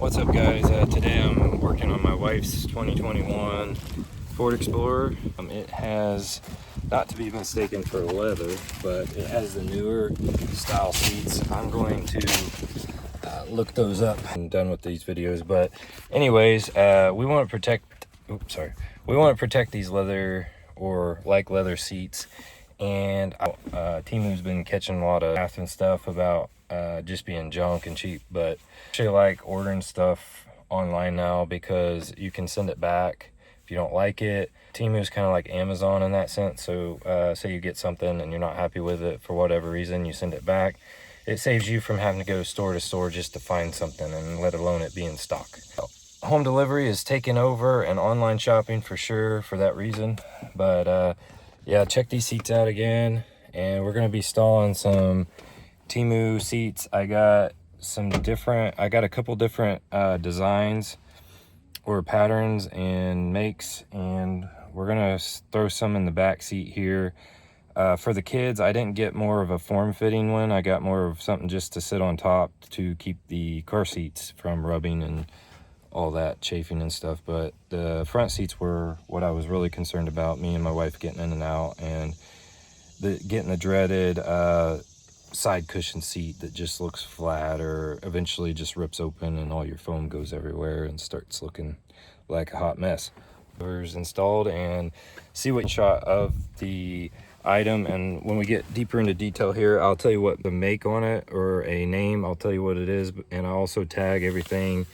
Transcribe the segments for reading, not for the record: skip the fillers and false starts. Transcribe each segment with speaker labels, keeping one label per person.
Speaker 1: What's up, guys? Today I'm working on my wife's 2021 Ford Explorer. It has, not to be mistaken for leather, but it has the newer style seats. I'm going to look those up. I'm done with these videos, but anyways, we want to protect. We want to protect these leather or like leather seats, and Temu's been catching a lot of wrath and stuff about just being junk and cheap, but I actually like ordering stuff online now because you can send it back if you don't like it. Temu is kind of like Amazon in that sense. So say you get something and you're not happy with it for whatever reason, you send it back. It saves you from having to go store to store just to find something, and let alone it be in stock. Home delivery is taking over and online shopping for sure for that reason. But yeah, check these seats out again, and we're going to be installing some Temu seats. I got a couple different designs or patterns and makes, and we're gonna throw some in the back seat here. For the kids, I didn't get more of a form-fitting one. I got more of something just to sit on top to keep the car seats from rubbing and all that chafing and stuff. But the front seats were what I was really concerned about, me and my wife getting in and out, and getting the dreaded side cushion seat that just looks flat or eventually just rips open and all your foam goes everywhere and starts looking like a hot mess. Covers installed, and see what shot of the item, and when we get deeper into detail here, I'll tell you what the make on it, or a name, I'll tell you what it is, and I'll also tag everything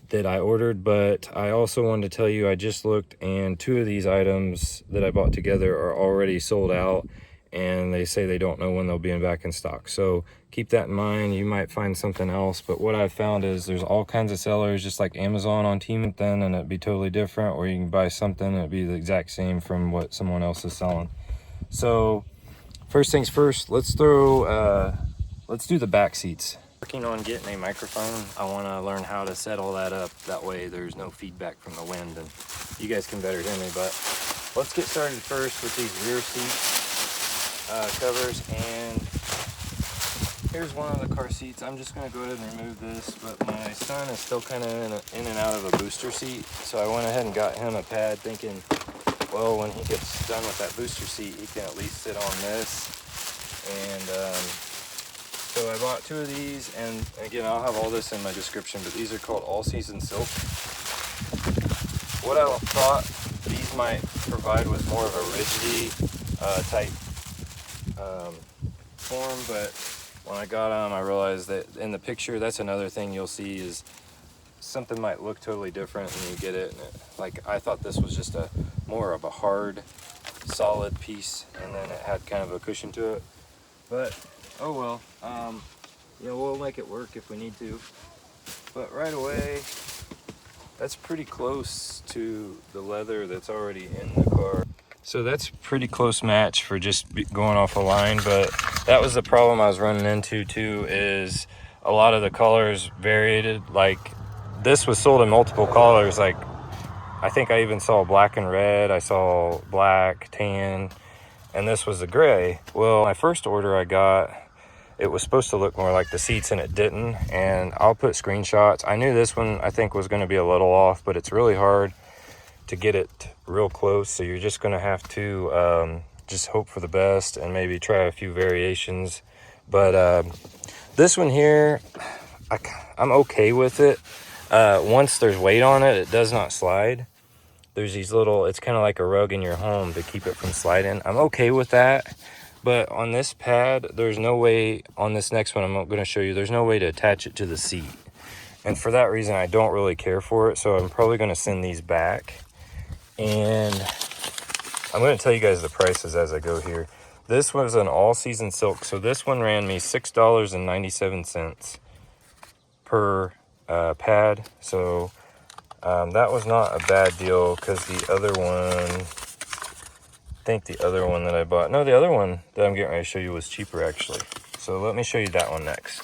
Speaker 1: that I ordered. But I also wanted to tell you, I just looked, and 2 of these items that I bought together are already sold out, and they say they don't know when they'll be back in stock. So keep that in mind. You might find something else, but what I've found is there's all kinds of sellers, just like Amazon on Temu, then, and it'd be totally different, or you can buy something and it'd be the exact same from what someone else is selling. So first things first, let's do the back seats. Working on getting a microphone. I want to learn how to set all that up. That way there's no feedback from the wind and you guys can better hear me. But let's get started first with these rear seats. Covers, and here's one of the car seats. I'm just going to go ahead and remove this, but my son is still kind of in and out of a booster seat, so I went ahead and got him a pad, thinking, well, when he gets done with that booster seat, he can at least sit on this. And so I bought 2 of these, and again, I'll have all this in my description, but these are called All Season Silk. What I thought these might provide was more of a rigidity type form, but when I got them, I realized that in the picture, that's another thing you'll see, is something might look totally different when you get it. And like, I thought this was just more of a hard, solid piece, and then it had kind of a cushion to it. But oh well, you know, we'll make it work if we need to. But right away, that's pretty close to the leather that's already in the car. So that's pretty close match for just going off a line, but that was the problem I was running into too, is a lot of the colors varied. Like, this was sold in multiple colors. Like, I think I even saw black and red, I saw black, tan, and this was a gray. Well, my first order I got, it was supposed to look more like the seats, and it didn't, and I'll put screenshots. I knew this one, I think, was going to be a little off, but it's really hard to get it real close, so you're just going to have to just hope for the best and maybe try a few variations. But this one here, I'm okay with it. Once there's weight on it, it does not slide. There's these little, it's kind of like a rug in your home to keep it from sliding. I'm okay with that. But on this pad, there's no way, on this next one I'm going to show you, there's no way to attach it to the seat. And for that reason, I don't really care for it. So I'm probably going to send these back. And I'm going to tell you guys the prices as I go here. This was an all season silk, so this one ran me $6.97 per pad. So that was not a bad deal, because the other one, I think the other one that I bought, no, the other one that I'm getting ready to show you was cheaper actually. So let me show you that one next.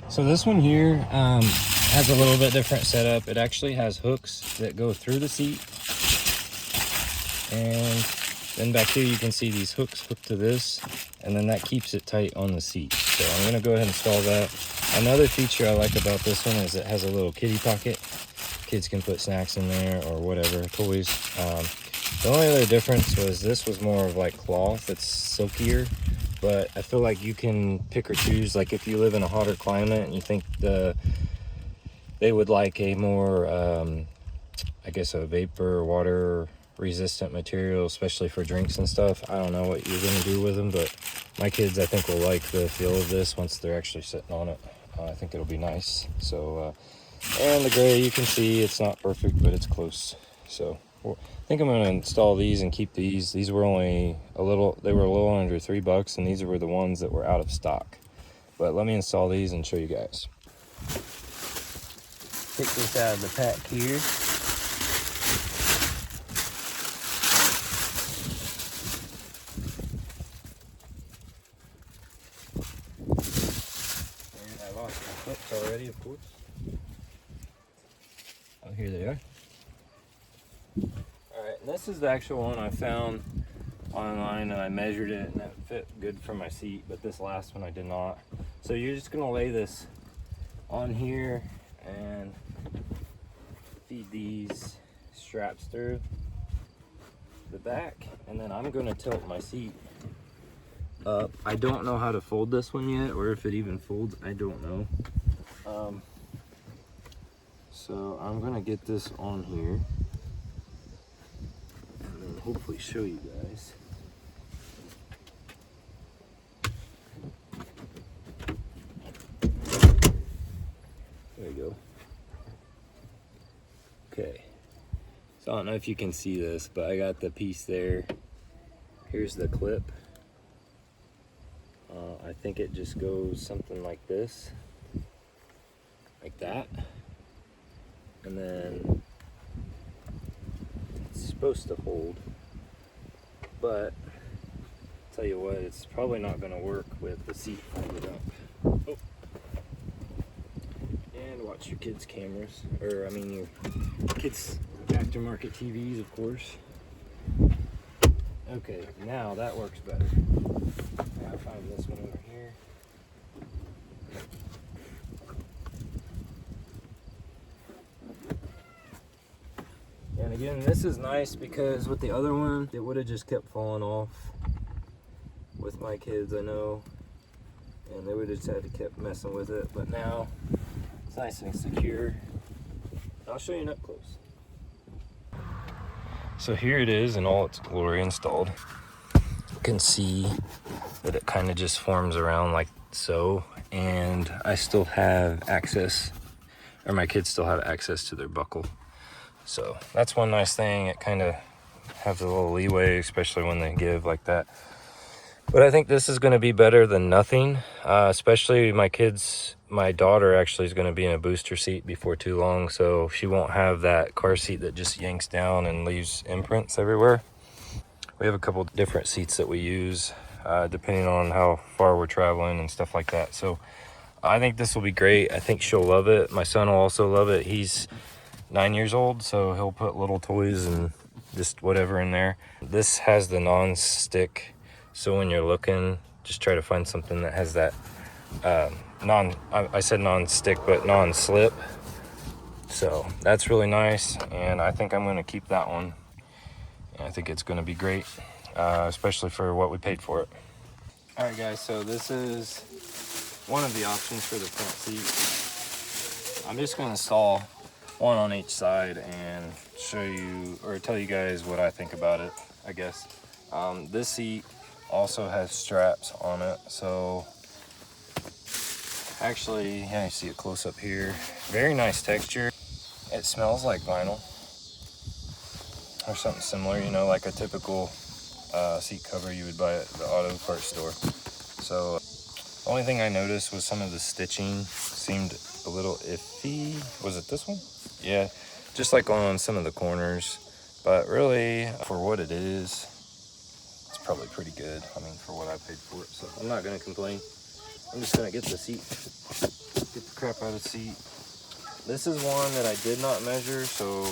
Speaker 1: So this one here has a little bit different setup. It actually has hooks that go through the seat, and then back here you can see these hooks hooked to this, and then that keeps it tight on the seat. So I'm going to go ahead and install that. Another feature I like about this one is it has a little kiddie pocket. Kids can put snacks in there or whatever, toys. The only other difference was this was more of like cloth. It's silkier, but I feel like you can pick or choose. Like if you live in a hotter climate and you think they would like a more, I guess, a vapor or water resistant material, especially for drinks and stuff. I don't know what you're gonna do with them, but my kids, I think, will like the feel of this once they're actually sitting on it. I think it'll be nice. So, and the gray, you can see it's not perfect, but it's close. So I think I'm gonna install these and keep these. These were only they were a little under $3, and these were the ones that were out of stock. But let me install these and show you guys. Take this out of the pack here. And I lost my clips already, of course. Oh, here they are. Alright, and this is the actual one I found online, and I measured it and it fit good for my seat, but this last one I did not. So you're just gonna lay this on here and feed these straps through the back, and then I'm gonna tilt my seat up. I don't know how to fold this one yet, or if it even folds, I don't know. So I'm gonna get this on here and then hopefully show you guys. There you go. Okay, so I don't know if you can see this, but I got the piece there. Here's the clip. I think it just goes something like this, like that, and then it's supposed to hold, but I'll tell you what, it's probably not going to work with the seat folded up. Oh. And watch your kids' cameras, or I mean your kids' aftermarket TVs, of course. Okay, now that works better. I'll find this one over here. And again, this is nice because with the other one, it would have just kept falling off with my kids, I know. And they would have just had to keep messing with it. But now, it's nice and secure. I'll show you up close. So here it is in all its glory installed. You can see that it kind of just forms around like so. And I still have access, or my kids still have access to their buckle. So that's one nice thing. It kind of has a little leeway, especially when they give like that. But I think this is going to be better than nothing, especially my daughter actually is going to be in a booster seat before too long, so she won't have that car seat that just yanks down and leaves imprints everywhere. We have a couple different seats that we use depending on how far we're traveling and stuff like that. So I think this will be great. I think she'll love it. My son will also love it. He's 9 years old, so he'll put little toys and just whatever in there. This has the non-stick, so when you're looking, just try to find something that has that I said non-stick, but non-slip. So that's really nice, and I think I'm going to keep that one. I think it's going to be great, especially for what we paid for it. All right, guys, so this is one of the options for the front seat. I'm just going to install one on each side and show you, or tell you guys what I think about it, I guess. This seat also has straps on it, so actually, yeah, you see it close up here. Very nice texture. It smells like vinyl or something similar, you know, like a typical seat cover you would buy at the auto parts store. So the only thing I noticed was some of the stitching seemed a little iffy. Was it this one? Yeah, just like on some of the corners, but really for what it is, it's probably pretty good. I mean, for what I paid for it, so I'm not gonna complain. I'm just gonna get the crap out of the seat. This is one that I did not measure, so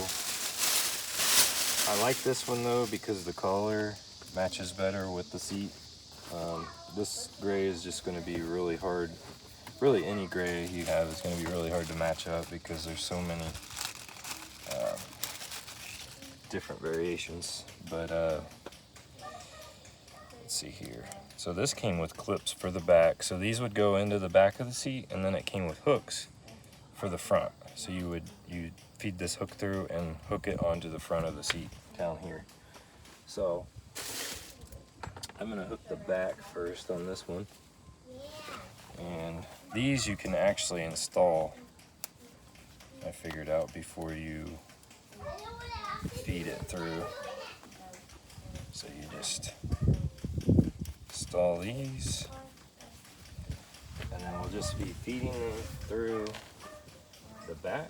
Speaker 1: I like this one though because the color matches better with the seat. This gray is just gonna be really hard really any gray you have is going to be really hard to match up because there's so many different variations. But let's see here. So this came with clips for the back. So these would go into the back of the seat, and then it came with hooks for the front. So you'd feed this hook through and hook it onto the front of the seat down here. So I'm gonna hook the back first on this one. And these you can actually install, I figured out, before you feed it through. So you just install these, and then we'll just be feeding them through the back.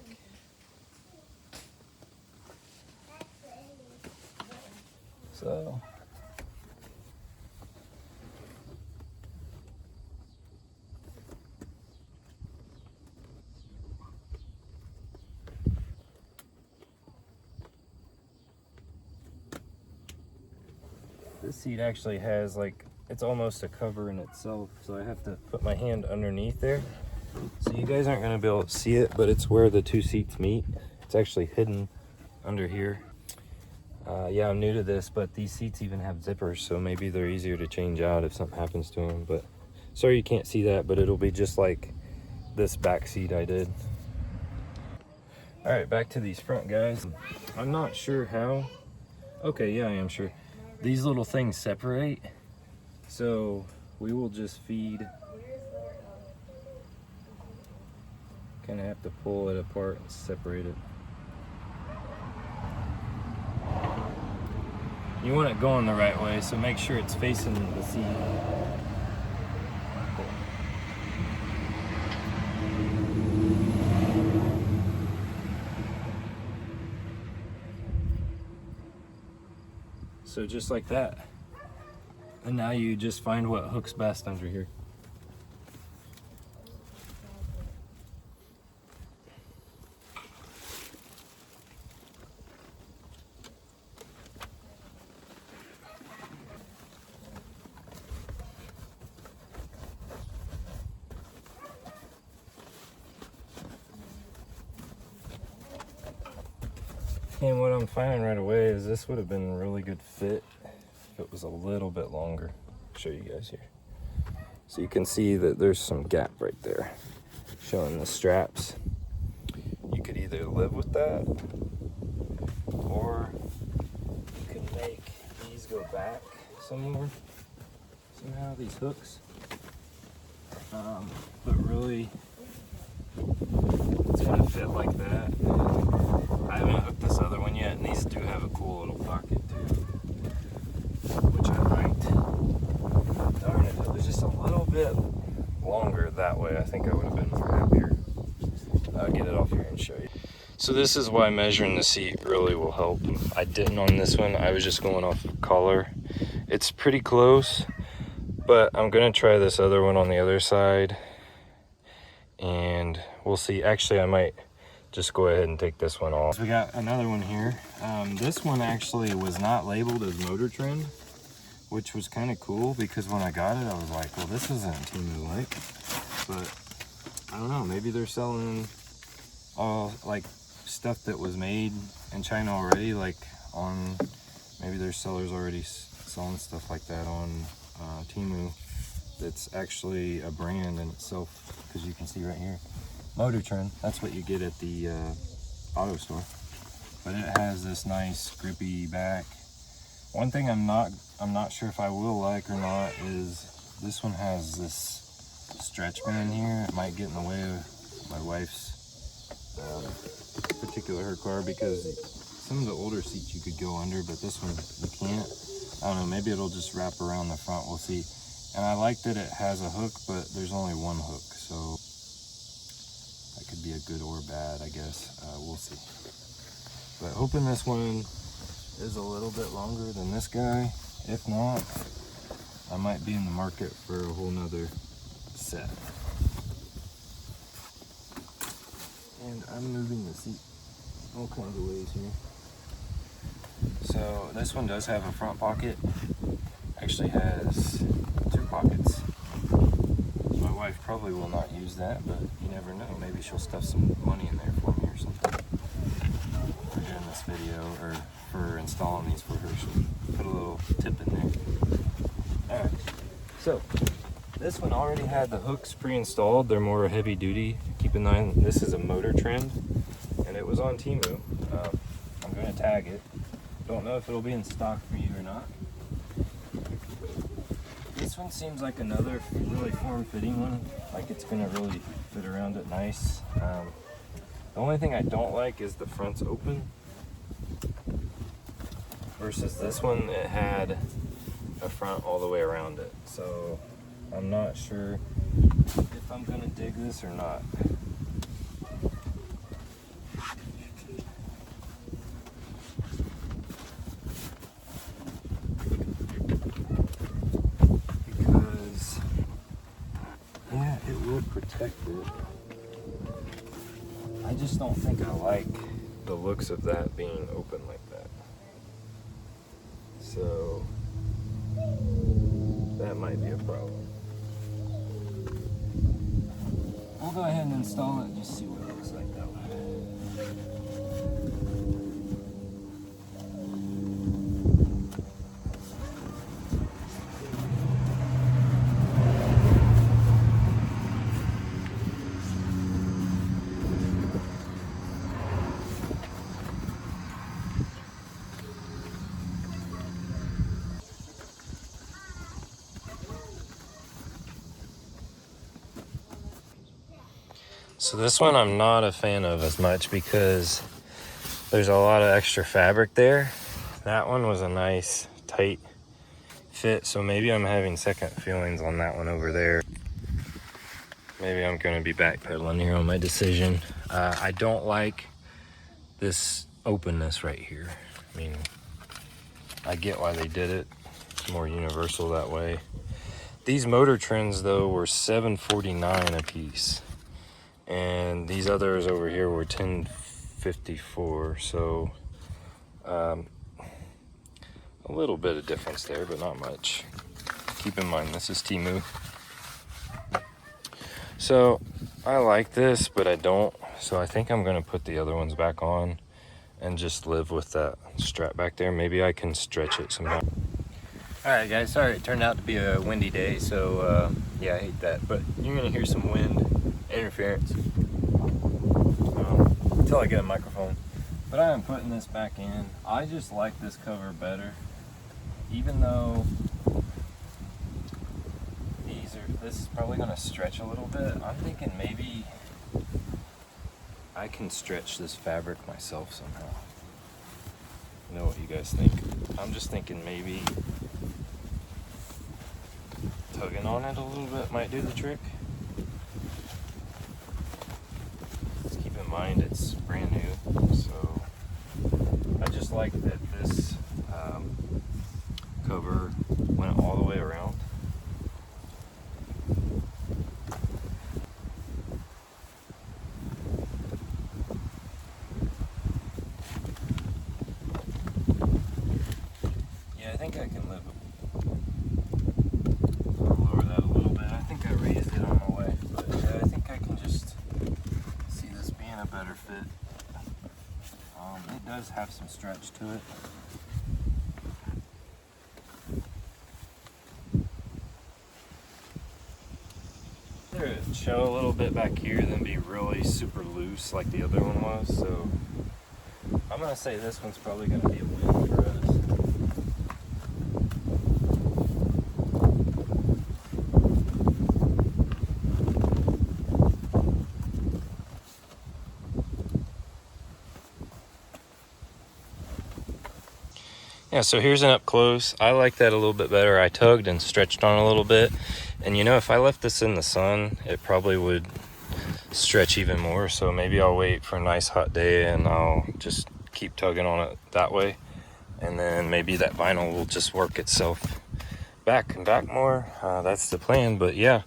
Speaker 1: So this seat actually has, like, it's almost a cover in itself, so I have to put my hand underneath there. So you guys aren't going to be able to see it, but it's where the two seats meet. It's actually hidden under here. Yeah, I'm new to this, but these seats even have zippers, so maybe they're easier to change out if something happens to them. But sorry you can't see that, but it'll be just like this back seat I did. All right, back to these front guys. I'm not sure how. Okay, yeah, I am sure. These little things separate, so we will just feed. Kind of have to pull it apart and separate it. You want it going the right way, so make sure it's facing the seat. So just like that. And now you just find what hooks best under here. And what I'm finding right away is this would have been a really good fit if it was a little bit longer. I'll show you guys here. So you can see that there's some gap right there showing the straps. You could either live with that, or you can make these go back some more somehow, these hooks. But really, it's gonna fit like that. I haven't hooked this other one yet, and these do have a cool little pocket too, which I liked. Darn it, if it was just a little bit longer that way, I think I would have been more happier. I'll get it off here and show you. So this is why measuring the seat really will help. I didn't on this one, I was just going off of color. It's pretty close, but I'm gonna try this other one on the other side, and we'll see. Actually, I might just go ahead and take this one off. We got another one here. This one actually was not labeled as mototrend, which was kind of cool, because when I got it, I was like, well, this isn't Temu-like. But I don't know, maybe they're selling like stuff that was made in China already, like on, maybe there's sellers already selling stuff like that on Temu that's actually a brand in itself, because you can see right here, mototrend. That's what you get at the auto store. But it has this nice grippy back. One thing I'm not sure if I will like or not is this one has this stretch band here. It might get in the way of my wife's particular her car, because some of the older seats you could go under, but this one you can't. I don't know, maybe it'll just wrap around the front, we'll see. And I like that it has a hook, but there's only one hook, so that could be a good or bad, I guess. We'll see. But hoping this one is a little bit longer than this guy. If not, I might be in the market for a whole nother set. And I'm moving the seat all kinds of ways here. So this one does have a front pocket. Actually has two pockets. My wife probably will not use that, but you never know. Maybe she'll stuff some money in there for me or something. For doing this video, or for installing these for her. She'll put a little tip in there. Alright, so this one already had the hooks pre-installed. They're more heavy duty. Keep in mind, this is a mototrend, and it was on Temu. I'm going to tag it. Don't know if it'll be in stock for you or not. This one seems like another really form-fitting one. Like it's going to really fit around it nice. The only thing I don't like is the front's open. Versus this one, it had a front all the way around it. So I'm not sure if I'm going to dig this or not. Protect it. I just don't think I like the looks of that being open like that. So that might be a problem. We'll go ahead and install it and just see what it looks like though. So this one I'm not a fan of as much because there's a lot of extra fabric there. That one was a nice tight fit, so maybe I'm having second feelings on that one over there. Maybe I'm going to be backpedaling here on my decision. I don't like this openness right here. I mean, I get why they did it. It's more universal that way. These motor trends though were $7.49 a piece. And these others over here were $10.54, so a little bit of difference there, but not much. Keep in mind, this is Temu. So I like this, but I don't. So I think I'm gonna put the other ones back on and just live with that strap back there. Maybe I can stretch it somehow. All right, guys, sorry it turned out to be a windy day, so yeah, I hate that. But you're gonna hear some wind interference until I get a microphone. But I am putting this back in. I just like this cover better, even though this is probably going to stretch a little bit. I'm thinking maybe I can stretch this fabric myself somehow. You know what you guys think? I'm just thinking maybe tugging on it a little bit might do the trick. Mind it's brand new, so I just like that this cover went all the way around. Yeah, I think I can live. I'll lower that a little bit. I think I raised it on the way, but yeah, I think I can just a better fit. It does have some stretch to it. It'll show a little bit back here, then be really super loose like the other one was. So I'm gonna say this one's probably gonna be a win for us. Yeah, so here's an up close. I like that a little bit better. I tugged and stretched on a little bit. And you know, if I left this in the sun, it probably would stretch even more. So maybe I'll wait for a nice hot day and I'll just keep tugging on it that way. And then maybe that vinyl will just work itself back and back more. That's the plan, but yeah.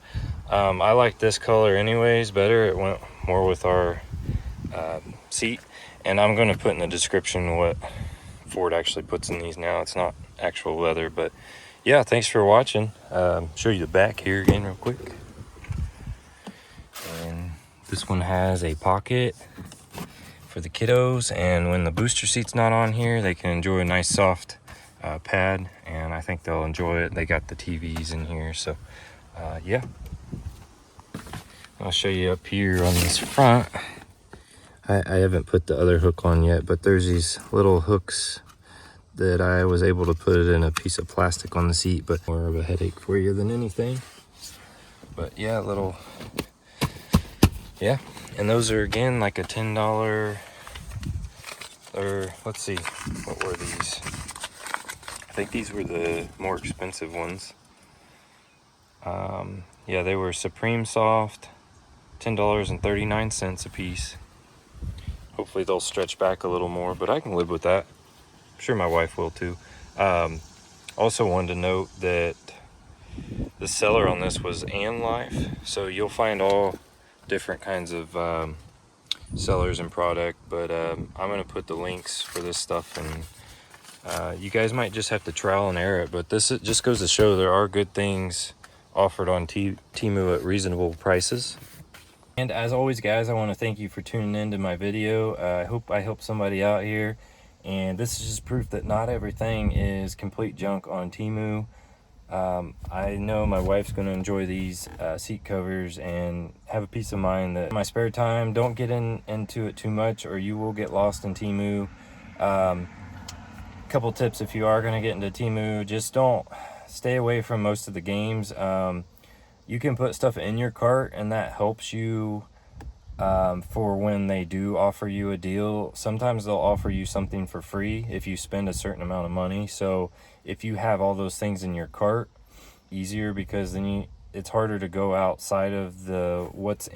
Speaker 1: I like this color anyways better. It went more with our seat. And I'm gonna put in the description what Ford actually puts in these now. It's not actual leather, but yeah, thanks for watching. Show you the back here again real quick. This one has a pocket for the kiddos, and when the booster seat's not on here, they can enjoy a nice soft pad, and I think they'll enjoy it. They got the TVs in here, so yeah. I'll show you up here on this front. I haven't put the other hook on yet, but there's these little hooks that I was able to put it in a piece of plastic on the seat, but more of a headache for you than anything. But yeah, yeah. And those are, again, like a $10, or let's see, what were these? I think these were the more expensive ones. Yeah, they were Supreme Soft, $10.39 a piece. Hopefully they'll stretch back a little more, but I can live with that. I'm sure my wife will too. Also wanted to note that the seller on this was An Life, so you'll find all different kinds of sellers and product, but I'm going to put the links for this stuff, and you guys might just have to trial and error it, but it just goes to show there are good things offered on Temu at reasonable prices. And as always, guys, I want to thank you for tuning into my video. I hope I helped somebody out here, and this is just proof that not everything is complete junk on Temu. I know my wife's going to enjoy these seat covers and have a peace of mind that in my spare time, don't get into it too much or you will get lost in Temu. Couple tips: if you are going to get into Temu, just don't stay away from most of the games. You can put stuff in your cart, and that helps you for when they do offer you a deal. Sometimes they'll offer you something for free if you spend a certain amount of money. So if you have all those things in your cart, easier, because then it's harder to go outside of what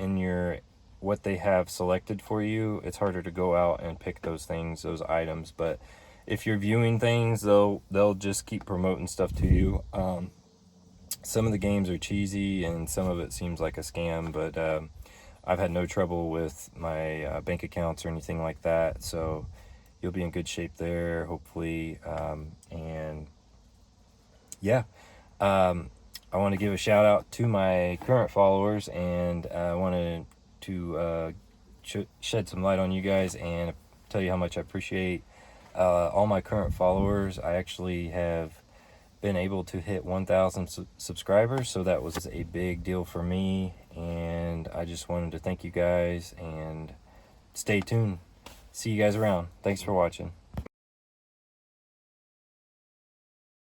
Speaker 1: they have selected for you. It's harder to go out and pick those those items. But if you're viewing things, they'll just keep promoting stuff to you. Some of the games are cheesy and some of it seems like a scam, but I've had no trouble with my bank accounts or anything like that, so you'll be in good shape there, hopefully. And yeah, I want to give a shout out to my current followers, and I wanted to shed some light on you guys and tell you how much I appreciate all my current followers. I actually have been able to hit 1,000 subscribers, so that was a big deal for me, and I just wanted to thank you guys, and stay tuned. See you guys around. Thanks for watching.